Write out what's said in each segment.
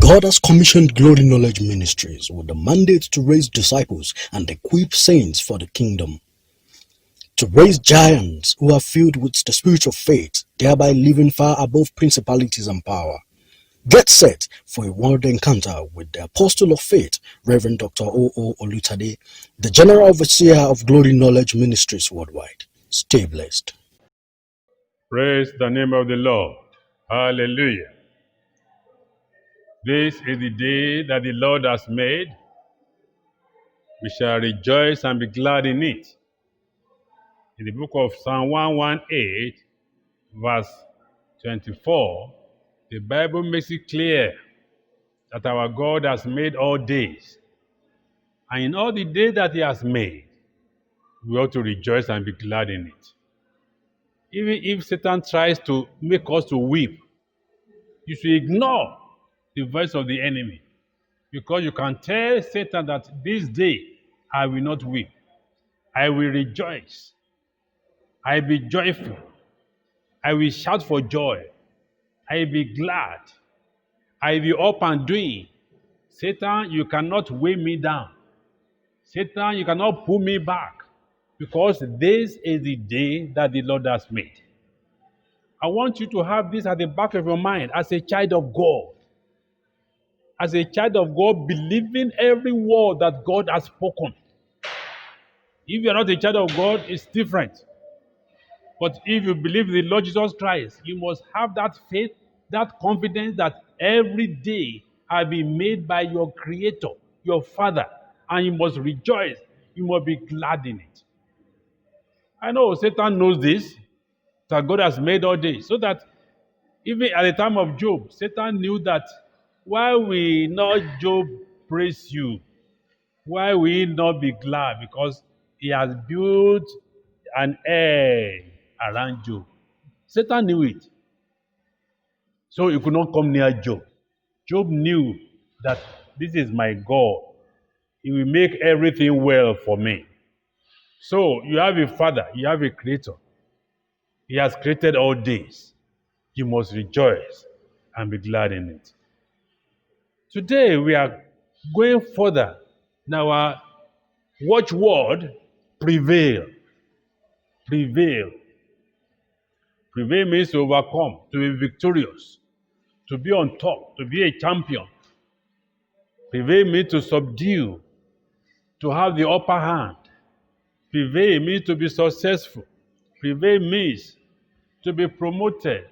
God has commissioned Glory Knowledge Ministries with the mandate to raise disciples and equip saints for the kingdom. To raise giants who are filled with the spirit of faith, thereby living far above principalities and power. Get set for a world encounter with the Apostle of Faith, Reverend Dr. O.O. Olutade, the General Overseer of Glory Knowledge Ministries worldwide. Stay blessed. Praise the name of the Lord. Hallelujah. This is the day that the Lord has made. We shall rejoice and be glad in it. In the book of Psalm 118, verse 24, the Bible makes it clear that our God has made all days. And in all the days that he has made, we ought to rejoice and be glad in it. Even if Satan tries to make us to weep, you should ignore the voice of the enemy, because you can tell Satan that this day I will not weep. I will rejoice. I will be joyful. I will shout for joy. I will be glad. I will be up and doing. Satan, you cannot weigh me down. Satan, you cannot pull me back, because this is the day that the Lord has made. I want you to have this at the back of your mind as a child of God. As a child of God, believing every word that God has spoken. If you are not a child of God, it's different. But if you believe in the Lord Jesus Christ, you must have that faith, that confidence that every day has been made by your Creator, your Father, and you must rejoice. You must be glad in it. I know Satan knows this, that God has made all day, so that even at the time of Job, Satan knew that why will not Job praise you? Why will he not be glad? Because he has built an edge around Job. Satan knew it. So he could not come near Job. Job knew that this is my God. He will make everything well for me. So you have a father, you have a creator. He has created all days. You must rejoice and be glad in it. Today we are going further. Now our watchword, prevail. Prevail. Prevail means to overcome, to be victorious, to be on top, to be a champion. Prevail means to subdue, to have the upper hand. Prevail means to be successful. Prevail means to be promoted.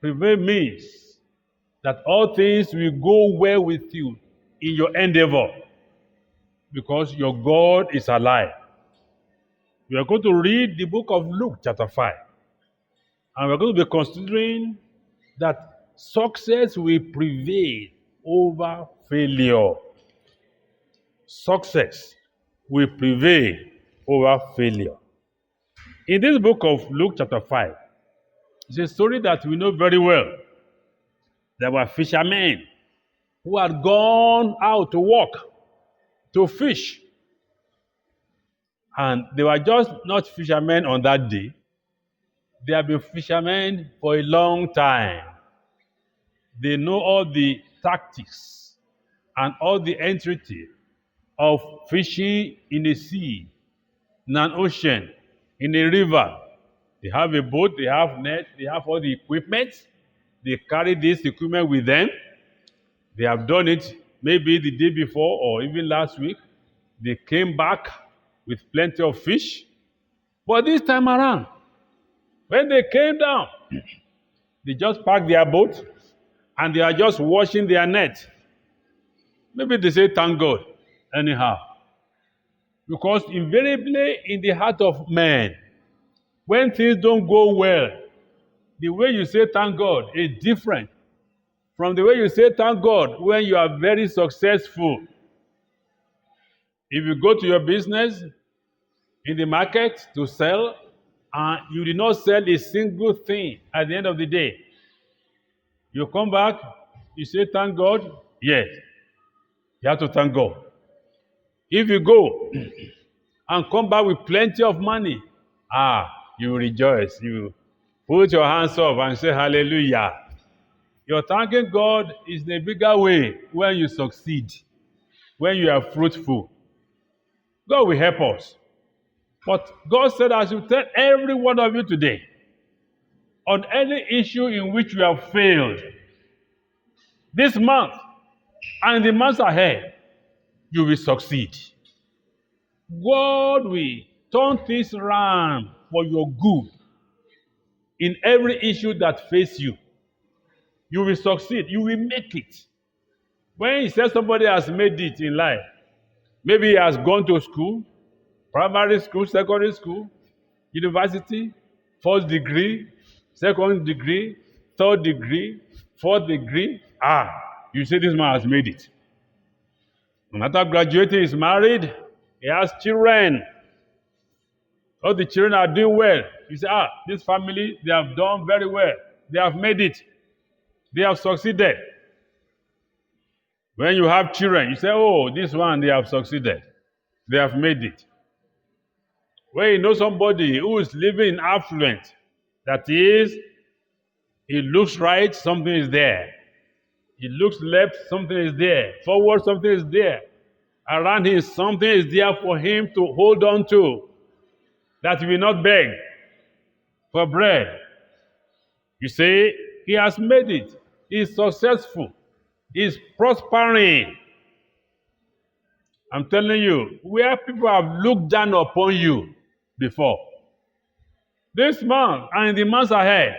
Prevail means that all things will go well with you in your endeavor, because your God is alive. We are going to read the book of Luke chapter 5. And we're going to be considering that success will prevail over failure. Success will prevail over failure. In this book of Luke chapter 5, it's a story that we know very well. There were fishermen who had gone out to work, to fish. And they were just not fishermen on that day. They have been fishermen for a long time. They know all the tactics and all the entreaty of fishing in a sea, in an ocean, in a river. They have a boat, they have net, they have all the equipment. They carry this equipment with them. They have done it maybe the day before or even last week. They came back with plenty of fish. But this time around, when they came down, they just packed their boat and they are just washing their net. Maybe they say thank God anyhow. Because invariably in the heart of man, when things don't go well, the way you say thank God is different from the way you say thank God when you are very successful. If you go to your business in the market to sell, and you did not sell a single thing at the end of the day, you come back, you say thank God. Yes, you have to thank God. If you go and come back with plenty of money, you rejoice. You put your hands up and say hallelujah. Your thanking God is in a bigger way when you succeed, when you are fruitful. God will help us. But God said, I should tell every one of you today, on any issue in which you have failed, this month and the months ahead, you will succeed. God will turn things around for your good in every issue that faces you. You will succeed. You will make it. When he says somebody has made it in life, maybe he has gone to school, primary school, secondary school, university, first degree, second degree, third degree, fourth degree. You say this man has made it. And after graduating, he's married, he has children. All the children are doing well. You say, this family, they have done very well. They have made it. They have succeeded. When you have children, you say, this one, they have succeeded. They have made it. When you know somebody who is living in affluence, that is, he looks right, something is there. He looks left, something is there. Forward, something is there. Around him, something is there for him to hold on to, that he will not beg for bread. You say, he has made it. He is successful. He is prospering. I'm telling you, where people have looked down upon you before, this month and in the months ahead,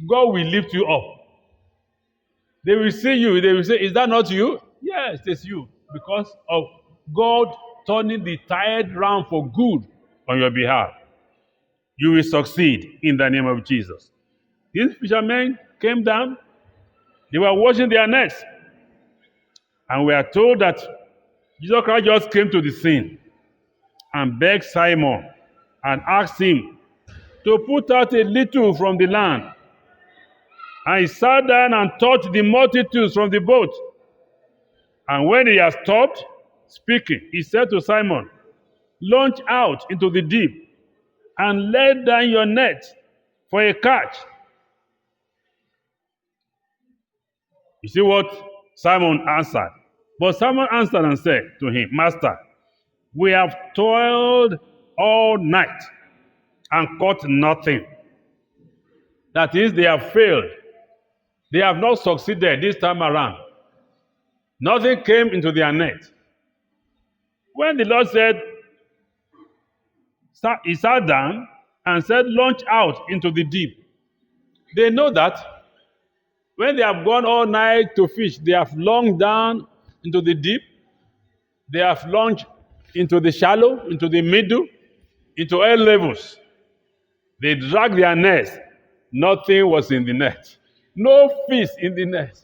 God will lift you up. They will see you, they will say, is that not you? Yes, it's you. Because of God turning the tide round for good on your behalf. You will succeed in the name of Jesus. These fishermen came down, they were washing their nets. And we are told that Jesus Christ just came to the scene and begged Simon and asked him to put out a little from the land. And he sat down and taught the multitudes from the boat. And when he had stopped speaking, he said to Simon, launch out into the deep and let down your net for a catch. You see what Simon answered? But Simon answered and said to him, Master, we have toiled all night and caught nothing. That is, they have failed. They have not succeeded this time around. Nothing came into their net. When the Lord said, he sat down and said, launch out into the deep. They know that when they have gone all night to fish, they have launched down into the deep. They have launched into the shallow, into the middle, into all levels. They dragged their nets. Nothing was in the net. No fish in the net.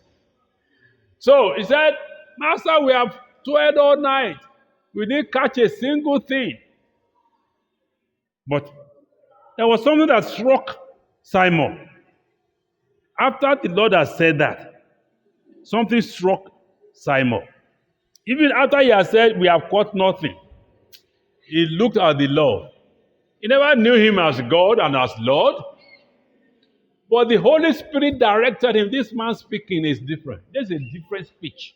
So he said, Master, we have toiled all night. We didn't catch a single thing. But there was something that struck Simon. After the Lord had said that, something struck Simon. Even after he had said, we have caught nothing, he looked at the Lord. He never knew him as God and as Lord. But the Holy Spirit directed him. This man speaking is different. There's a different speech.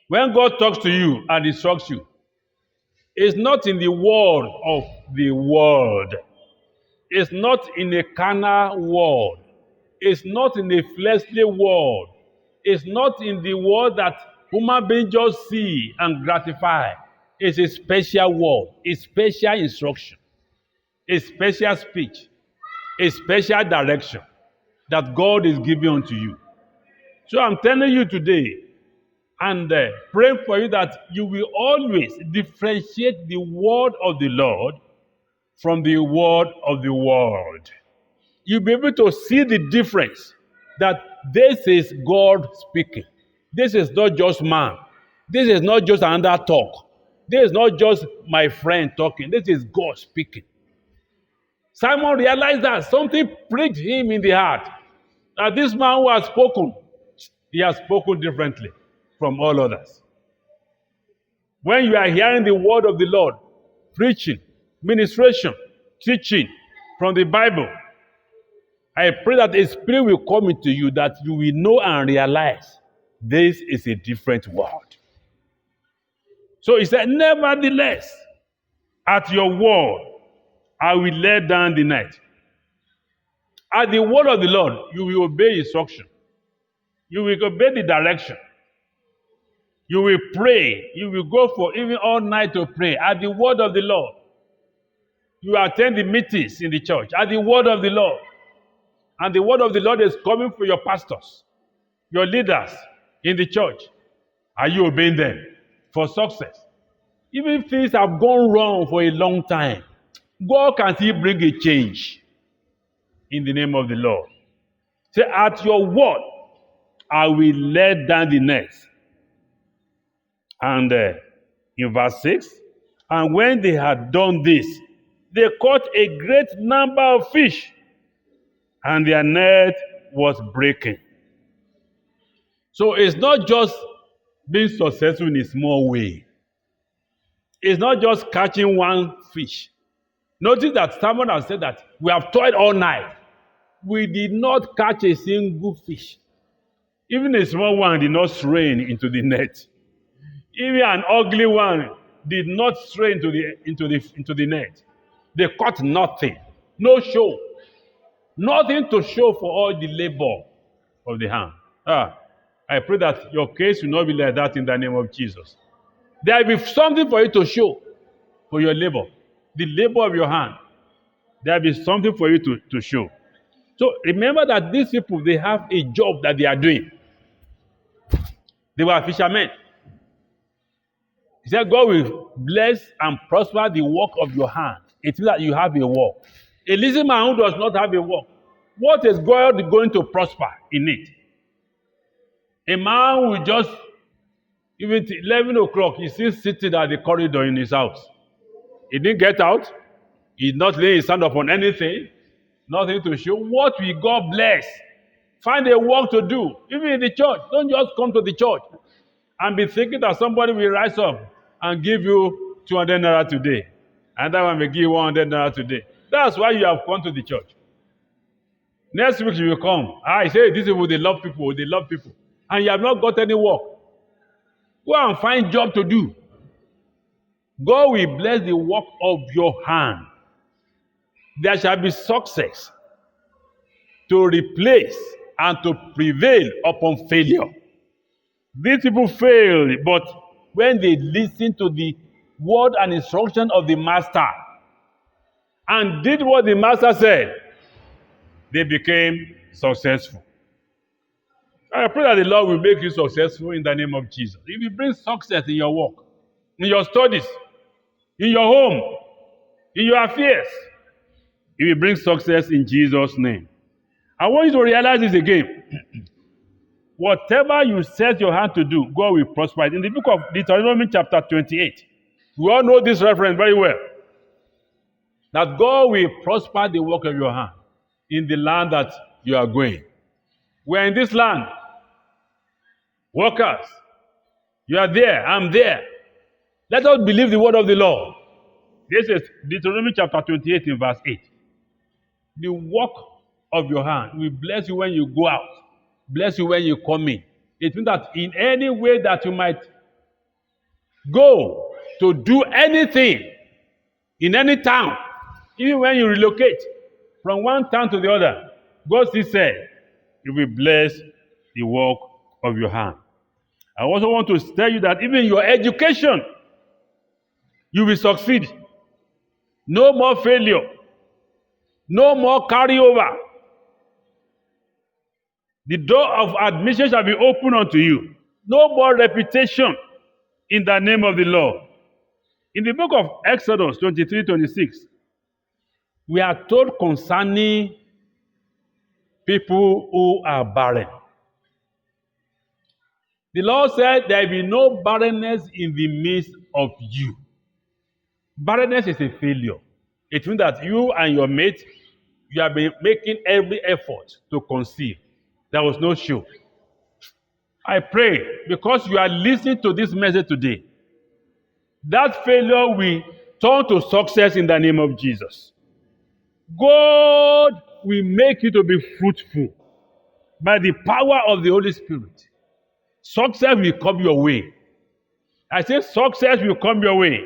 When God talks to you and instructs you, it's not in the word of the world. It's not in a carnal world. It's not in a fleshly world. It's not in the word that human beings just see and gratify. It's a special word, a special instruction, a special speech, a special direction that God is giving unto you. So I'm telling you today, and praying for you that you will always differentiate the word of the Lord from the word of the world. You'll be able to see the difference, that this is God speaking. This is not just man. This is not just another talk. This is not just my friend talking. This is God speaking. Simon realized that something pricked him in the heart. That this man who has spoken, he has spoken differently from all others. When you are hearing the word of the Lord, preaching, ministration, teaching from the Bible, I pray that a spirit will come into you that you will know and realize this is a different world. So he said, nevertheless, at your word, I will lay down the net. At the word of the Lord, you will obey instruction. You will obey the direction. You will pray. You will go for even all night to pray at the word of the Lord. You attend the meetings in the church at the word of the Lord. And the word of the Lord is coming for your pastors, your leaders in the church. Are you obeying them for success? Even if things have gone wrong for a long time, God can still bring a change in the name of the Lord. Say, at your word, I will let down the nets. And in verse 6, and when they had done this, they caught a great number of fish, and their net was breaking. So it's not just being successful in a small way. It's not just catching one fish. Notice that someone has said that we have toiled all night. We did not catch a single fish. Even a small one did not strain into the net. Even an ugly one did not stray into the net. They caught nothing. No show. Nothing to show for all the labor of the hand. I pray that your case will not be like that in the name of Jesus. There will be something for you to show for your labor. The labor of your hand. There will be something for you to show. So remember that these people, they have a job that they are doing. They were fishermen. He said, God will bless and prosper the work of your hand. It means that you have a work. A lazy man who does not have a work, what is God going to prosper in it? A man will just, even 11 o'clock, he's still sitting at the corridor in his house. He didn't get out. He's not laying his hand upon anything. Nothing to show. What will God bless? Find a work to do. Even in the church. Don't just come to the church and be thinking that somebody will rise up and give you 200 naira today. And that one will give you 100 naira today. That's why you have come to the church. Next week you will come. I say, these people, they love people. They love people. And you have not got any work. Go and find job to do. God will bless the work of your hand. There shall be success to replace and to prevail upon failure. These people failed, but when they listened to the word and instruction of the master and did what the master said, they became successful. I pray that the Lord will make you successful in the name of Jesus. If you bring success in your work, in your studies, in your home, in your affairs, it will bring success in Jesus' name. I want you to realize this again. Whatever you set your hand to do, God will prosper it. In the book of Deuteronomy chapter 28, we all know this reference very well. That God will prosper the work of your hand in the land that you are going. We are in this land. Workers, you are there, I'm there. Let us believe the word of the Lord. This is Deuteronomy chapter 28 in verse 8. The work of your hand will bless you when you go out, bless you when you come in. It means that in any way that you might go to do anything in any town, even when you relocate from one town to the other, God still said, He will bless the work of your hand. I also want to tell you that even your education, you will succeed. No more failure. No more carryover. The door of admission shall be opened unto you. No more reputation in the name of the Lord. In the book of Exodus 23:26, we are told concerning people who are barren. The Lord said there will be no barrenness in the midst of you. Barrenness is a failure. It means that you and your mate, you have been making every effort to conceive. There was no show. I pray, because you are listening to this message today, that failure will turn to success in the name of Jesus. God will make you to be fruitful by the power of the Holy Spirit. Success will come your way. I say success will come your way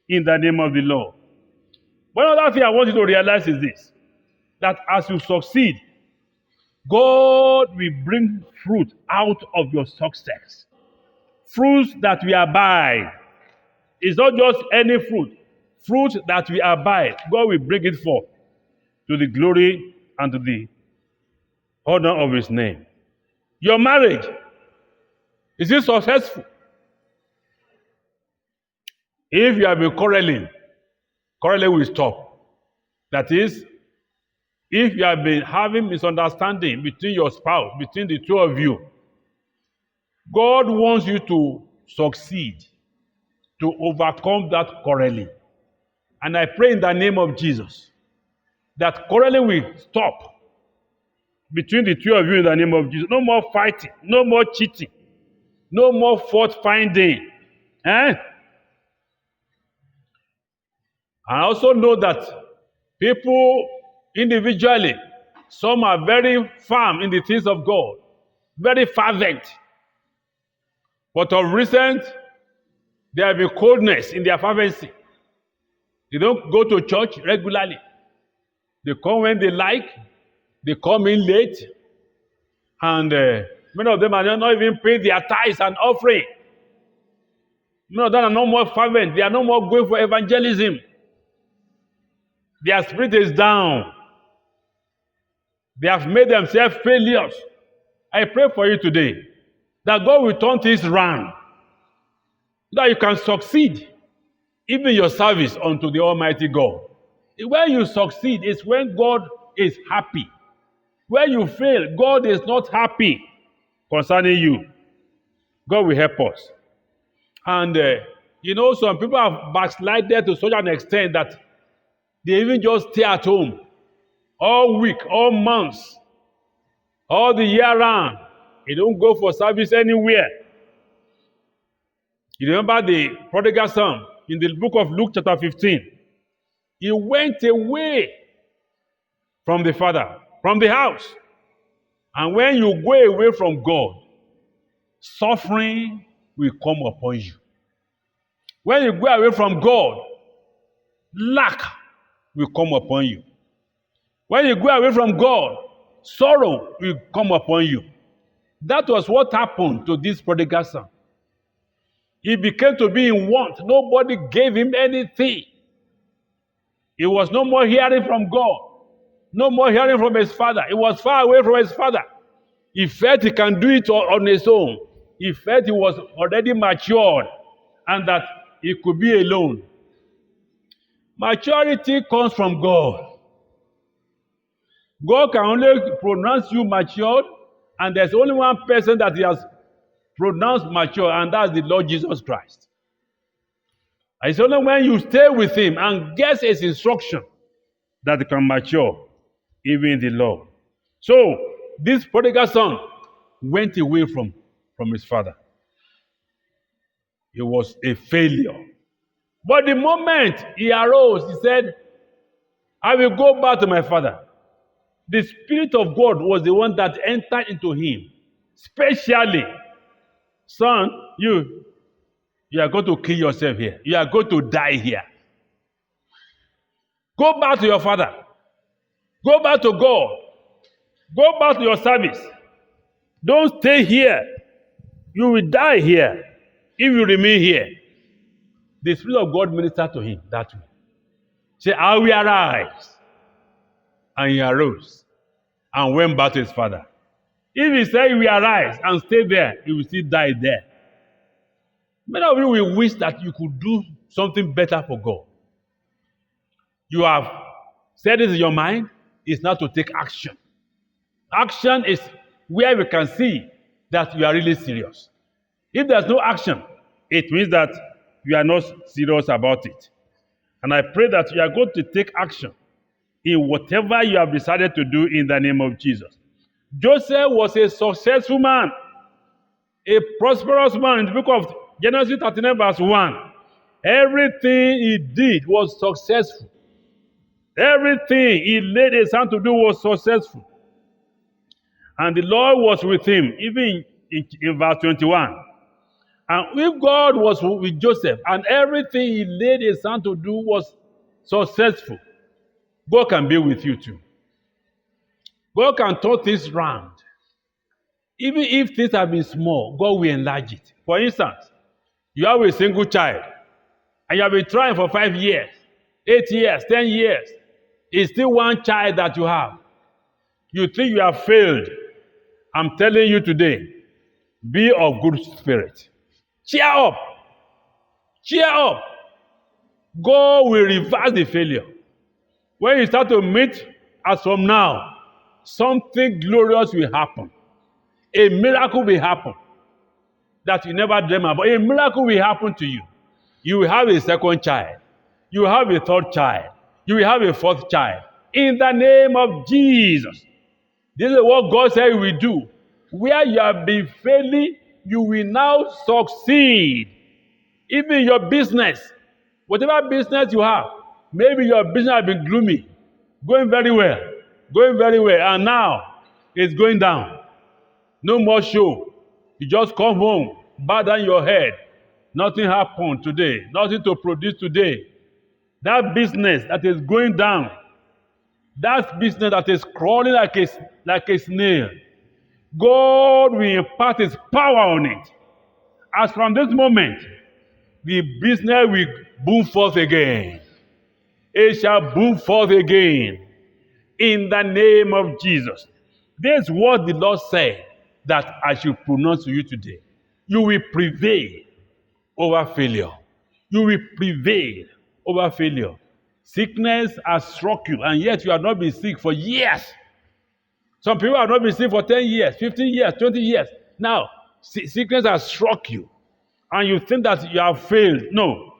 in the name of the Lord. One other thing I want you to realize is this, that as you succeed, God will bring fruit out of your success. Fruits that will abide. It's not just any fruit. Fruit that will abide. God will bring it forth to the glory and to the honor of His name. Your marriage, is it successful? If you have been quarreling will stop. That is, if you have been having misunderstanding between your spouse, between the two of you, God wants you to succeed, to overcome that quarreling. And I pray in the name of Jesus that quarreling will stop between the two of you in the name of Jesus. No more fighting, no more cheating, no more fault finding. I also know that people individually, some are very firm in the things of God, very fervent. But of recent, there have been coldness in their fervency. They don't go to church regularly. They come when they like, they come in late, and many of them are not even paying their tithes and offering. Many of them are no more fervent. They are no more going for evangelism. Their spirit is down. They have made themselves failures. I pray for you today that God will turn things around, that you can succeed even your service unto the Almighty God. When you succeed is when God is happy. When you fail, God is not happy concerning you. God will help us. And some people have backslided to such an extent that they even just stay at home all week, all months, all the year round. They don't go for service anywhere. You remember the prodigal son in the book of Luke chapter 15. He went away from the father, from the house. And when you go away from God, suffering will come upon you. When you go away from God, lack will come upon you. When you go away from God, sorrow will come upon you. That was what happened to this prodigal son. He became to be in want. Nobody gave him anything. He was no more hearing from God. No more hearing from his father. He was far away from his father. He felt he can do it on his own. He felt he was already matured and that he could be alone. Maturity comes from God. God can only pronounce you matured, and there's only one person that He has pronounced mature, and that's the Lord Jesus Christ. And it's only when you stay with Him and get His instruction that you can mature, even in the Lord. So, this prodigal son went away from his father. He was a failure. But the moment he arose, he said, I will go back to my father. The Spirit of God was the one that entered into him. Specially, son, you are going to kill yourself here. You are going to die here. Go back to your father. Go back to God. Go back to your service. Don't stay here. You will die here if you remain here. The Spirit of God ministered to him that way. Say, I will arise. And he arose and went back to his father. If he said he will arise and stay there, he will still die there. Many of you will wish that you could do something better for God. You have said it in your mind, it's now to take action. Action is where we can see that you are really serious. If there's no action, it means that you are not serious about it. And I pray that you are going to take action in whatever you have decided to do in the name of Jesus. Joseph was a successful man, a prosperous man. In the book of Genesis 39 verse 1, everything he did was successful. Everything he laid his hand to do was successful. And the Lord was with him, even in verse 21. And if God was with Joseph and everything he laid his hand to do was successful, God can be with you too. God can turn things round. Even if things have been small, God will enlarge it. For instance, you have a single child and you have been trying for 5 years, 8 years, 10 years. It's still one child that you have. You think you have failed. I'm telling you today, be of good spirit. Cheer up. Cheer up. God will reverse the failure. When you start to meet as from now, something glorious will happen. A miracle will happen that you never dreamed about. A miracle will happen to you. You will have a second child. You will have a third child. You will have a fourth child. In the name of Jesus. This is what God said He will do. Where you have been failing, you will now succeed. Even your business, whatever business you have, maybe your business has been gloomy, going very well, and now it's going down. No more show. You just come home, bow down your head. Nothing happened today. Nothing to produce today. That business that is going down, that business that is crawling like a snail, God will impart His power on it. As from this moment, the business will boom forth again. It shall boom forth again. In the name of Jesus. This is what the Lord said that I should pronounce to you today. You will prevail over failure. You will prevail over failure. Sickness has struck you, and yet you have not been sick for years. Some people have not been sick for 10 years, 15 years, 20 years. Now, sickness has struck you, and you think that you have failed. No.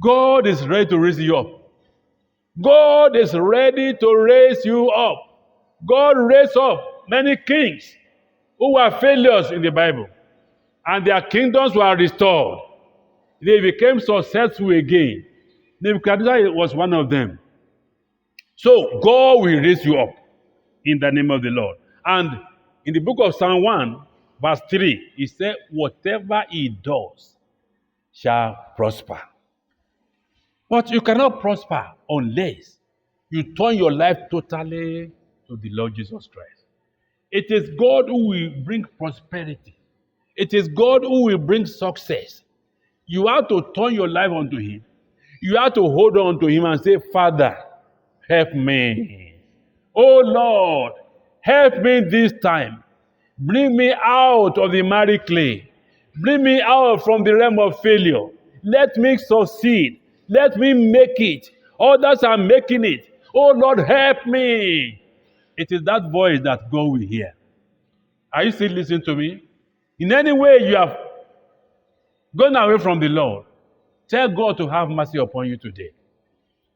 God is ready to raise you up. God is ready to raise you up. God raised up many kings who were failures in the Bible, and their kingdoms were restored. They became successful again. Nebuchadnezzar was one of them. So God will raise you up in the name of the Lord. And in the book of Psalm 1, verse 3, he said, whatever he does shall prosper. But you cannot prosper unless you turn your life totally to the Lord Jesus Christ. It is God who will bring prosperity. It is God who will bring success. You have to turn your life unto Him. You have to hold on to Him and say, Father, help me. Oh Lord, help me this time. Bring me out of the miry clay. Bring me out from the realm of failure. Let me succeed. Let me make it. Others are making it. Oh Lord, help me. It is that voice that God will hear. Are you still listening to me? In any way you have gone away from the Lord, tell God to have mercy upon you today.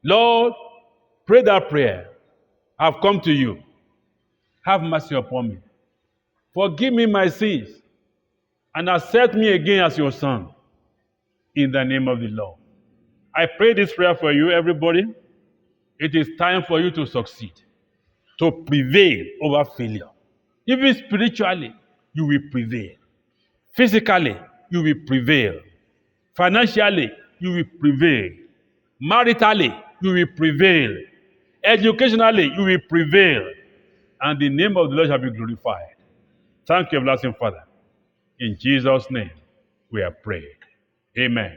Lord, pray that prayer. I've come to you. Have mercy upon me. Forgive me my sins and accept me again as your son. In the name of the Lord. I pray this prayer for you, everybody. It is time for you to succeed, to prevail over failure. Even spiritually, you will prevail. Physically, you will prevail. Financially, you will prevail. Maritally, you will prevail. Educationally, you will prevail. And the name of the Lord shall be glorified. Thank you, everlasting Father. In Jesus' name, we are prayed. Amen.